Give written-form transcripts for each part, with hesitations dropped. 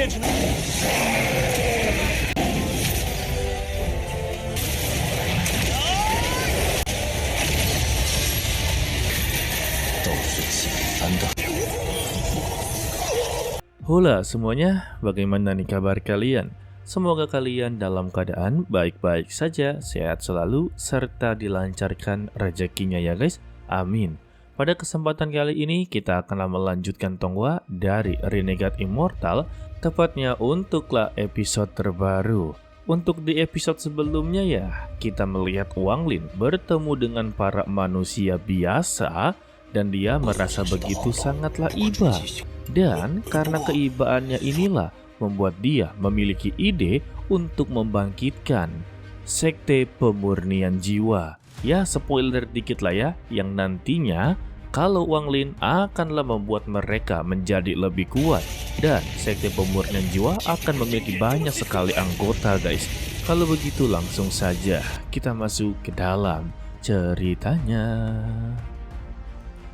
变成。都是简单的。 Hola semuanya, bagaimana nih kabar kalian? Semoga kalian dalam keadaan baik-baik saja, sehat selalu, serta dilancarkan rezekinya ya guys. Amin. Pada kesempatan kali ini kita akan melanjutkan Tonghua dari Renegade Immortal, tepatnya untuklah episode terbaru. Untuk di episode sebelumnya ya, kita melihat Wang Lin bertemu dengan para manusia biasa dan dia merasa begitu sangatlah iba. Dan karena keibaannya inilah membuat dia memiliki ide untuk membangkitkan sekte pemurnian jiwa. Ya, spoiler dikit lah ya, yang nantinya kalau Wang Lin akanlah membuat mereka menjadi lebih kuat. Dan sekte pemurnian jiwa akan memiliki banyak sekali anggota guys. Kalau begitu langsung saja kita masuk ke dalam ceritanya.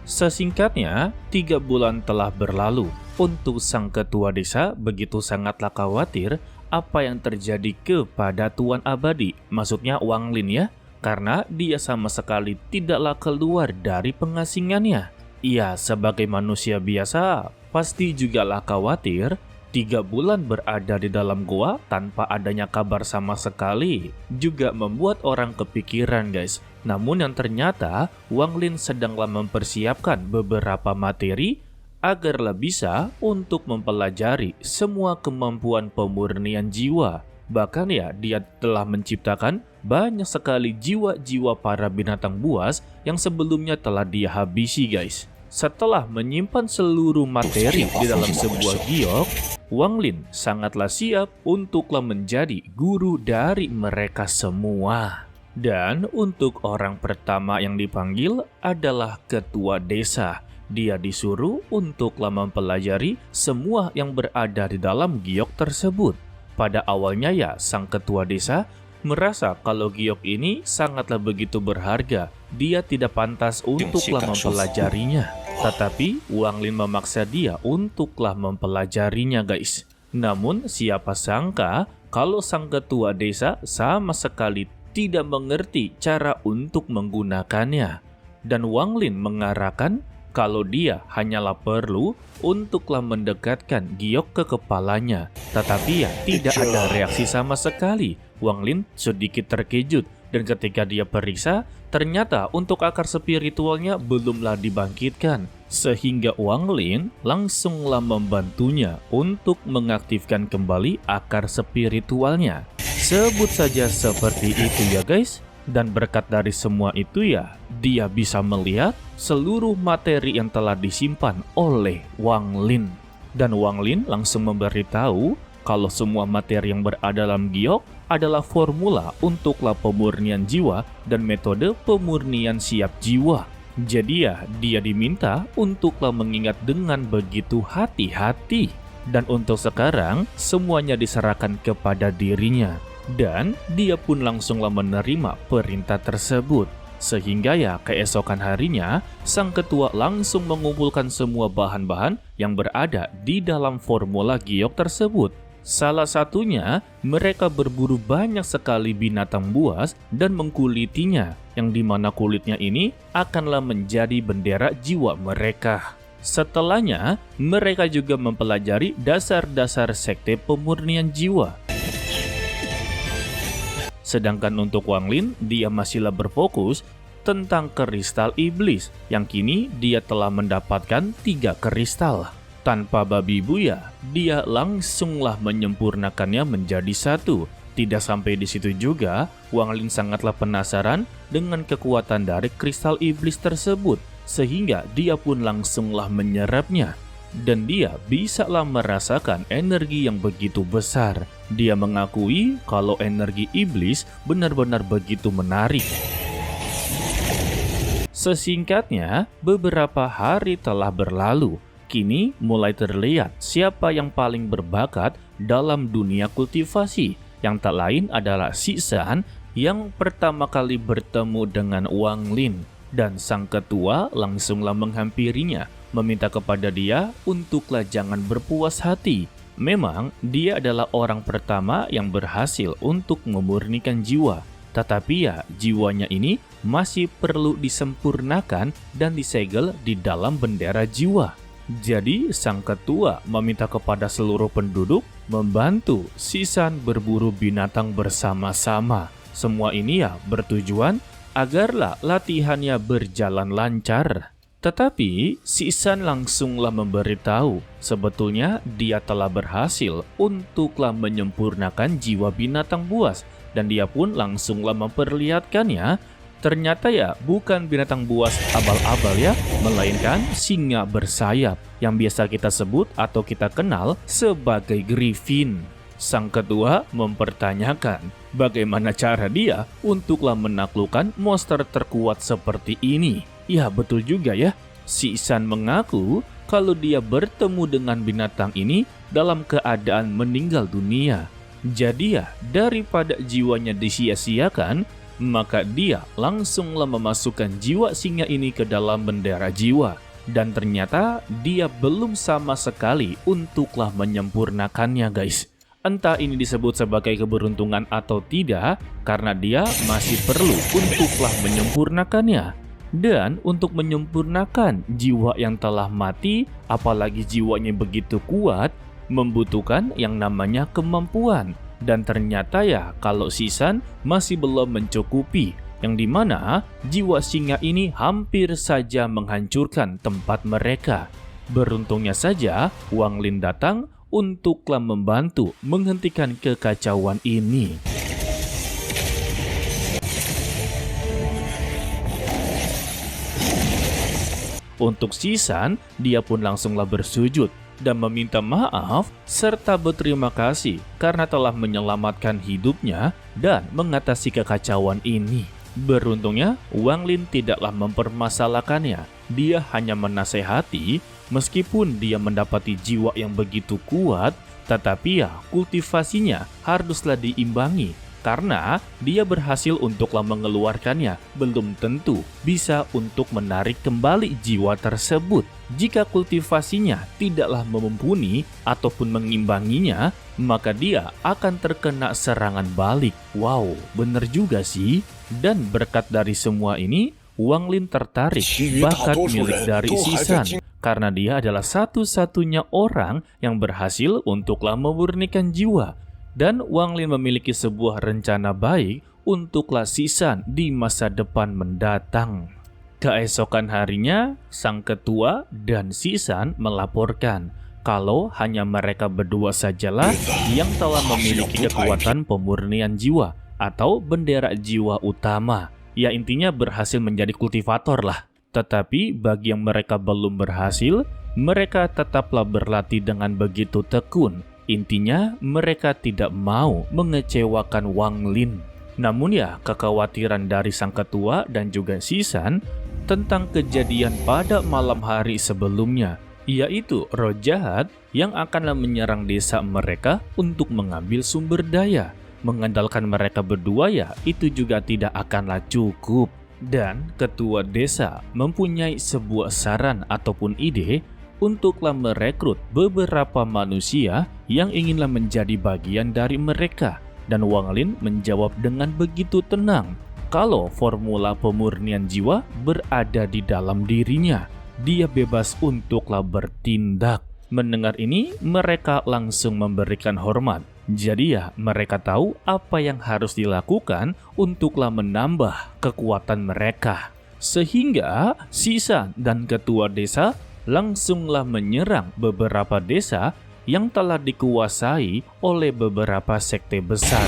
Sesingkatnya, 3 bulan telah berlalu. Untuk sang ketua desa begitu sangatlah khawatir apa yang terjadi kepada Tuan Abadi. Maksudnya Wang Lin ya, karena dia sama sekali tidaklah keluar dari pengasingannya. Ia sebagai manusia biasa pasti jugalah khawatir 3 bulan berada di dalam gua tanpa adanya kabar sama sekali juga membuat orang kepikiran guys. Namun yang ternyata Wang Lin sedanglah mempersiapkan beberapa materi agarlah bisa untuk mempelajari semua kemampuan pemurnian jiwa. Bahkan ya dia telah menciptakan banyak sekali jiwa-jiwa para binatang buas yang sebelumnya telah dia habisi guys. Setelah menyimpan seluruh materi di dalam sebuah giok, Wang Lin sangatlah siap untuklah menjadi guru dari mereka semua. Dan untuk orang pertama yang dipanggil adalah ketua desa. Dia disuruh untuklah mempelajari semua yang berada di dalam giok tersebut. Pada awalnya ya sang ketua desa merasa kalau giok ini sangatlah begitu berharga. Dia tidak pantas untuklah mempelajarinya. Tetapi Wang Lin memaksa dia untuklah mempelajarinya guys. Namun siapa sangka kalau sang ketua desa sama sekali tidak mengerti cara untuk menggunakannya. Dan Wang Lin mengarahkan kalau dia hanyalah perlu untuklah mendekatkan giok ke kepalanya. Tetapi ya tidak ada reaksi sama sekali. Wang Lin sedikit terkejut dan ketika dia periksa ternyata untuk akar spiritualnya belumlah dibangkitkan. Sehingga Wang Lin langsunglah membantunya untuk mengaktifkan kembali akar spiritualnya. Sebut saja seperti itu ya guys. Dan berkat dari semua itu ya, dia bisa melihat seluruh materi yang telah disimpan oleh Wang Lin. Dan Wang Lin langsung memberitahu kalau semua materi yang berada dalam giok adalah formula untuklah pemurnian jiwa dan metode pemurnian siap jiwa. Jadi ya, dia diminta untuklah mengingat dengan begitu hati-hati. Dan untuk sekarang, semuanya diserahkan kepada dirinya. Dan dia pun langsunglah menerima perintah tersebut. Sehingga ya keesokan harinya, sang ketua langsung mengumpulkan semua bahan-bahan yang berada di dalam formula giok tersebut. Salah satunya, mereka berburu banyak sekali binatang buas dan mengkulitinya, yang dimana kulitnya ini akanlah menjadi bendera jiwa mereka. Setelahnya, mereka juga mempelajari dasar-dasar sekte pemurnian jiwa. Sedangkan untuk Wang Lin, dia masihlah berfokus tentang kristal iblis, yang kini dia telah mendapatkan 3 kristal. Tanpa babi buya, dia langsunglah menyempurnakannya menjadi 1. Tidak sampai di situ juga, Wang Lin sangatlah penasaran dengan kekuatan dari kristal iblis tersebut, sehingga dia pun langsunglah menyerapnya. Dan dia bisalah merasakan energi yang begitu besar. Dia mengakui kalau energi iblis benar-benar begitu menarik. Sesingkatnya, beberapa hari telah berlalu. Kini mulai terlihat siapa yang paling berbakat dalam dunia kultivasi. Yang tak lain adalah Si San yang pertama kali bertemu dengan Wang Lin. Dan sang ketua langsunglah menghampirinya, meminta kepada dia untuklah jangan berpuas hati. memang dia adalah orang pertama yang berhasil untuk memurnikan jiwa. Tetapi ya, jiwanya ini masih perlu disempurnakan dan disegel di dalam bendera jiwa. Jadi, sang ketua meminta kepada seluruh penduduk membantu Sisan berburu binatang bersama-sama. Semua ini ya bertujuan agarlah latihannya berjalan lancar. Tetapi, Sisan langsunglah memberitahu sebetulnya dia telah berhasil untuklah menyempurnakan jiwa binatang buas. Dan dia pun langsunglah memperlihatkannya. Ternyata ya bukan binatang buas abal-abal ya, melainkan singa bersayap yang biasa kita sebut atau kita kenal sebagai Griffin. Sang ketua mempertanyakan bagaimana cara dia untuklah menaklukkan monster terkuat seperti ini. Ya betul juga ya, Sisan mengaku kalau dia bertemu dengan binatang ini dalam keadaan meninggal dunia. Jadi ya daripada jiwanya disia-siakan, maka dia langsunglah memasukkan jiwa singa ini ke dalam bendera jiwa. Dan ternyata dia belum sama sekali untuklah menyempurnakannya guys. Entah ini disebut sebagai keberuntungan atau tidak, karena dia masih perlu untuklah menyempurnakannya. Dan untuk menyempurnakan jiwa yang telah mati, apalagi jiwanya begitu kuat, membutuhkan yang namanya kemampuan. Dan ternyata ya kalau Sisan masih belum mencukupi, yang dimana jiwa singa ini hampir saja menghancurkan tempat mereka. Beruntungnya saja Wang Lin datang untuklah membantu menghentikan kekacauan ini. Untuk Sisan, dia pun langsunglah bersujud dan meminta maaf serta berterima kasih karena telah menyelamatkan hidupnya dan mengatasi kekacauan ini. Beruntungnya, Wang Lin tidaklah mempermasalahkannya. Dia hanya menasehati, meskipun dia mendapati jiwa yang begitu kuat, tetapi ya kultivasinya haruslah diimbangi. Karena dia berhasil untuklah mengeluarkannya, belum tentu bisa untuk menarik kembali jiwa tersebut. Jika kultivasinya tidaklah mumpuni ataupun mengimbanginya, maka dia akan terkena serangan balik. Wow, bener juga sih. Dan berkat dari semua ini, Wang Lin tertarik bakat milik dari Sisan. Karena dia adalah satu-satunya orang yang berhasil untuklah memurnikan jiwa. Dan Wang Lin memiliki sebuah rencana baik untuklah Sisan di masa depan mendatang. Keesokan harinya, sang ketua dan Sisan melaporkan kalau hanya mereka berdua sajalah yang telah memiliki kekuatan pemurnian jiwa atau bendera jiwa utama. Ya intinya berhasil menjadi kultivator lah. Tetapi bagi yang mereka belum berhasil, mereka tetaplah berlatih dengan begitu tekun. Intinya mereka tidak mau mengecewakan Wang Lin. Namun ya kekhawatiran dari sang ketua dan juga Sisan tentang kejadian pada malam hari sebelumnya, yaitu roh jahat yang akan menyerang desa mereka untuk mengambil sumber daya. Mengandalkan mereka berdua ya itu juga tidak akanlah cukup. Dan ketua desa mempunyai sebuah saran ataupun ide untuklah merekrut beberapa manusia yang inginlah menjadi bagian dari mereka. Dan Wang Lin menjawab dengan begitu tenang kalau formula pemurnian jiwa berada di dalam dirinya. Dia bebas untuklah bertindak. Mendengar ini, mereka langsung memberikan hormat. Jadi ya mereka tahu apa yang harus dilakukan untuklah menambah kekuatan mereka. Sehingga Sisan dan ketua desa langsunglah menyerang beberapa desa yang telah dikuasai oleh beberapa sekte besar.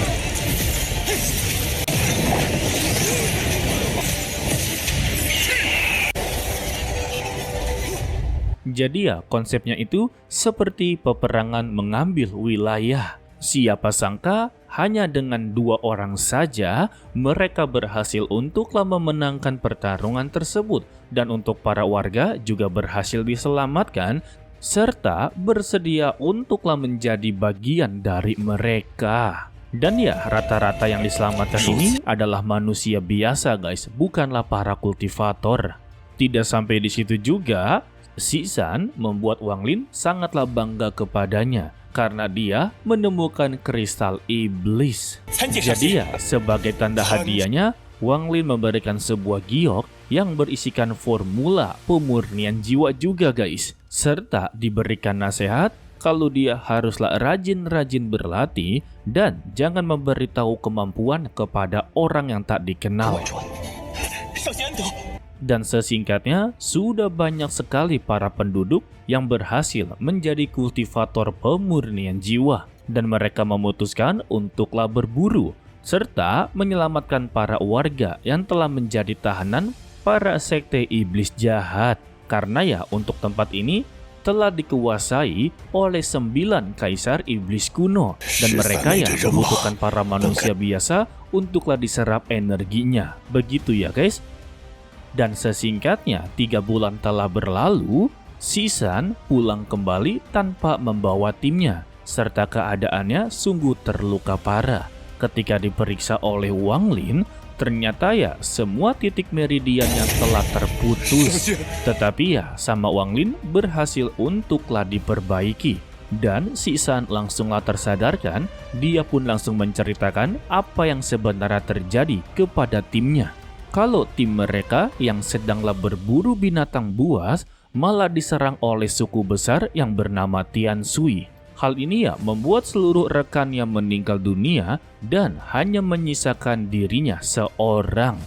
Jadi ya konsepnya itu seperti peperangan mengambil wilayah. Siapa sangka hanya dengan 2 orang saja mereka berhasil untuklah memenangkan pertarungan tersebut. Dan untuk para warga juga berhasil diselamatkan serta bersedia untuklah menjadi bagian dari mereka. Dan ya rata-rata yang diselamatkan ini adalah manusia biasa guys, bukanlah para kultivator. Tidak sampai di situ juga, Xisan membuat Wang Lin sangatlah bangga kepadanya karena dia menemukan kristal iblis. Jadi ya, sebagai tanda hadiahnya, Wang Lin memberikan sebuah giok yang berisikan formula pemurnian jiwa juga guys. Serta diberikan nasihat kalau dia haruslah rajin-rajin berlatih dan jangan memberitahu kemampuan kepada orang yang tak dikenal. Dan sesingkatnya, sudah banyak sekali para penduduk yang berhasil menjadi kultivator pemurnian jiwa. Dan mereka memutuskan untuklah berburu, serta menyelamatkan para warga yang telah menjadi tahanan para sekte iblis jahat. Karena ya, untuk tempat ini telah dikuasai oleh 9 kaisar iblis kuno. Dan mereka ya membutuhkan para manusia biasa untuklah diserap energinya. Begitu ya guys. Dan sesingkatnya 3 bulan telah berlalu, Xisan pulang kembali tanpa membawa timnya, serta keadaannya sungguh terluka parah. Ketika diperiksa oleh Wang Lin, ternyata ya semua titik meridiannya telah terputus. Tetapi ya sama Wang Lin berhasil untuklah diperbaiki. Dan Xisan langsunglah tersadarkan, dia pun langsung menceritakan apa yang sebenarnya terjadi kepada timnya. Kalau tim mereka yang sedanglah berburu binatang buas malah diserang oleh suku besar yang bernama Tian Sui. Hal ini ya membuat seluruh rekannya meninggal dunia dan hanya menyisakan dirinya seorang.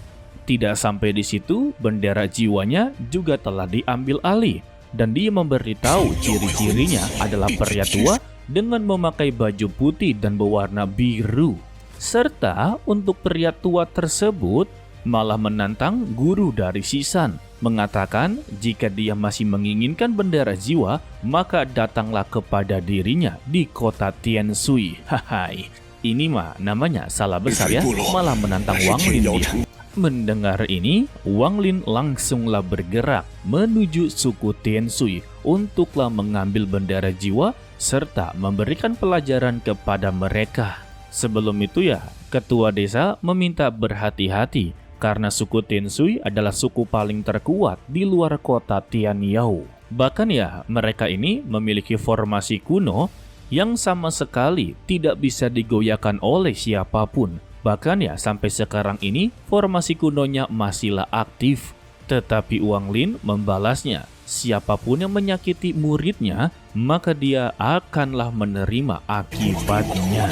Tidak sampai di situ, bendera jiwanya juga telah diambil alih dan dia memberitahu ciri-cirinya adalah pria tua dengan memakai baju putih dan berwarna biru. Serta untuk pria tua tersebut malah menantang guru dari Xisan, mengatakan jika dia masih menginginkan bendera jiwa, maka datanglah kepada dirinya di kota Tiansui. Hai, ini mah namanya salah besar ya, malah menantang Wang Lin dia. Mendengar ini, Wang Lin langsunglah bergerak menuju suku Tiansui untuklah mengambil bendera jiwa serta memberikan pelajaran kepada mereka. Sebelum itu ya, ketua desa meminta berhati-hati karena suku Tiansui adalah suku paling terkuat di luar kota Tianyao. Bahkan ya, mereka ini memiliki formasi kuno yang sama sekali tidak bisa digoyahkan oleh siapapun. Bahkan ya, sampai sekarang ini formasi kunonya masihlah aktif. Tetapi Wang Lin membalasnya, siapapun yang menyakiti muridnya, maka dia akanlah menerima akibatnya.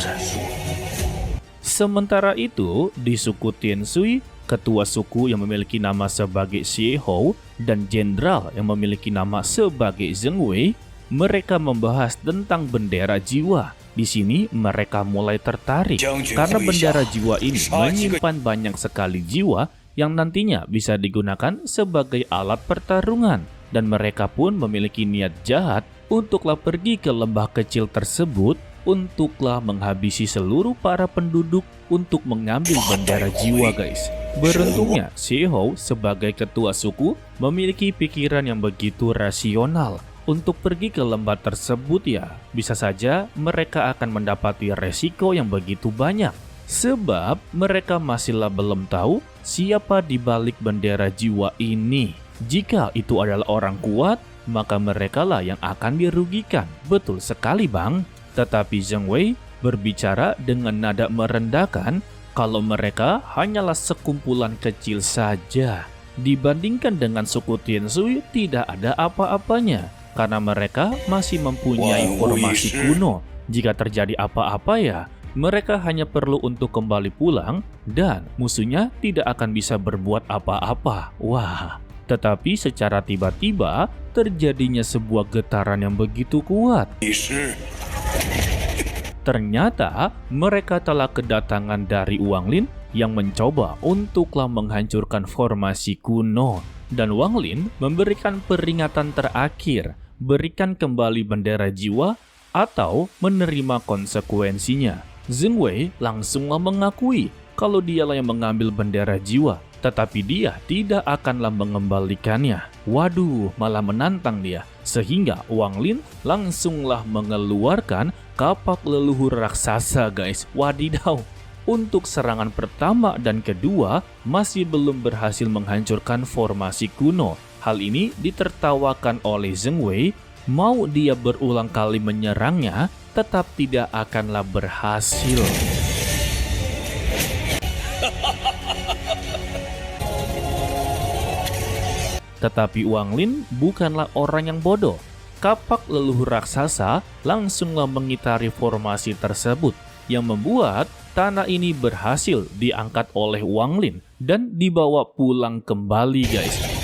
Sementara itu, di suku Tiansui, ketua suku yang memiliki nama sebagai Xie Hou dan jenderal yang memiliki nama sebagai Zheng Wei, mereka membahas tentang bendera jiwa. Di sini mereka mulai tertarik karena bendera jiwa ini menyimpan banyak sekali jiwa yang nantinya bisa digunakan sebagai alat pertarungan. Dan mereka pun memiliki niat jahat untuklah pergi ke lembah kecil tersebut untuklah menghabisi seluruh para penduduk untuk mengambil bendera jiwa guys. Beruntungnya Xie Hou sebagai ketua suku memiliki pikiran yang begitu rasional. Untuk pergi ke lembah tersebut ya, bisa saja mereka akan mendapati resiko yang begitu banyak. Sebab mereka masihlah belum tahu siapa di balik bendera jiwa ini. Jika itu adalah orang kuat, maka merekalah yang akan dirugikan. Betul sekali bang. Tetapi Zheng Wei berbicara dengan nada merendahkan kalau mereka hanyalah sekumpulan kecil saja. Dibandingkan dengan suku Tiansui tidak ada apa-apanya. Karena mereka masih mempunyai formasi kuno. Jika terjadi apa-apa ya, mereka hanya perlu untuk kembali pulang dan musuhnya tidak akan bisa berbuat apa-apa. Wah, tetapi secara tiba-tiba terjadinya sebuah getaran yang begitu kuat. Ternyata mereka telah kedatangan dari Wang Lin yang mencoba untuklah menghancurkan formasi kuno. Dan Wang Lin memberikan peringatan terakhir, berikan kembali bendera jiwa atau menerima konsekuensinya. Zheng Wei langsunglah mengakui kalau dialah yang mengambil bendera jiwa, tetapi dia tidak akanlah mengembalikannya. Waduh, malah menantang dia. Sehingga Wang Lin langsunglah mengeluarkan kapak leluhur raksasa guys. Wadidaw. Untuk serangan pertama dan kedua masih belum berhasil menghancurkan formasi kuno. Hal ini ditertawakan oleh Zheng Wei, mau dia berulang kali menyerangnya, tetap tidak akanlah berhasil. Tetapi Wang Lin bukanlah orang yang bodoh. Kapak leluhur raksasa langsunglah mengitari formasi tersebut, yang membuat tanah ini berhasil diangkat oleh Wang Lin dan dibawa pulang kembali, guys.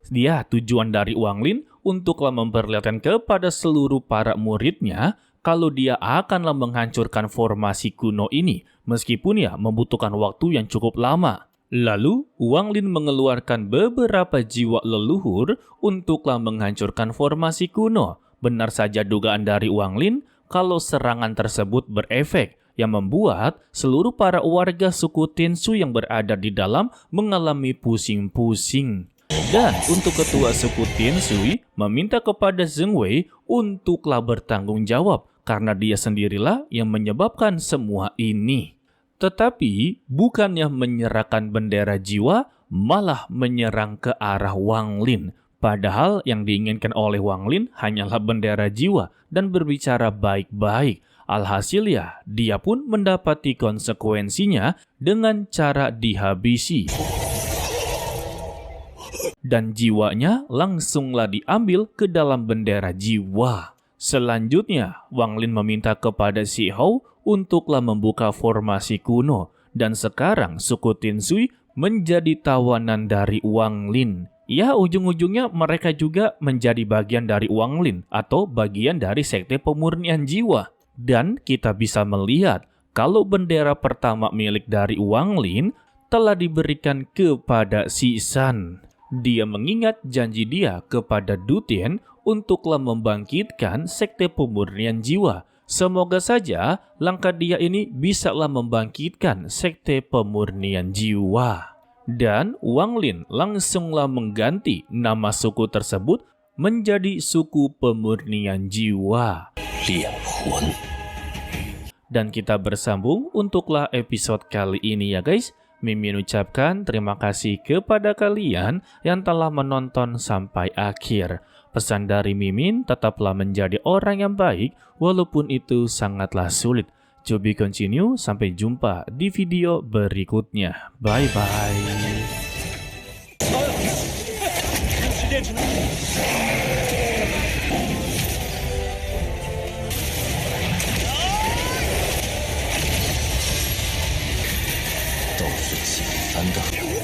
Dia tujuan dari Wang Lin untuklah memperlihatkan kepada seluruh para muridnya kalau dia akanlah menghancurkan formasi kuno ini, meskipun ya membutuhkan waktu yang cukup lama. Lalu, Wang Lin mengeluarkan beberapa jiwa leluhur untuklah menghancurkan formasi kuno. Benar saja dugaan dari Wang Lin kalau serangan tersebut berefek, yang membuat seluruh para warga suku Tianshu yang berada di dalam mengalami pusing-pusing. Dan untuk ketua suku Tianshu meminta kepada Zheng Wei untuklah bertanggung jawab karena dia sendirilah yang menyebabkan semua ini. Tetapi bukannya menyerahkan bendera jiwa, malah menyerang ke arah Wang Lin. Padahal yang diinginkan oleh Wang Lin hanyalah bendera jiwa dan berbicara baik-baik. Alhasil ya, dia pun mendapati konsekuensinya dengan cara dihabisi. Dan jiwanya langsunglah diambil ke dalam bendera jiwa. Selanjutnya, Wang Lin meminta kepada Si Hou untuklah membuka formasi kuno. Dan sekarang suku Tianshu menjadi tawanan dari Wang Lin. Ya, ujung-ujungnya mereka juga menjadi bagian dari Wang Lin atau bagian dari sekte pemurnian jiwa. Dan kita bisa melihat kalau bendera pertama milik dari Wang Lin telah diberikan kepada Si San. Dia mengingat janji dia kepada Du Tian untuklah membangkitkan sekte pemurnian jiwa. Semoga saja langkah dia ini bisalah membangkitkan sekte pemurnian jiwa. Dan Wang Lin langsunglah mengganti nama suku tersebut menjadi suku pemurnian jiwa. Dan kita bersambung untuklah episode kali ini ya guys. Mimin ucapkan terima kasih kepada kalian yang telah menonton sampai akhir. Pesan dari Mimin, tetaplah menjadi orang yang baik walaupun itu sangatlah sulit. To be continue, sampai jumpa di video berikutnya. Bye-bye. 都是简单的。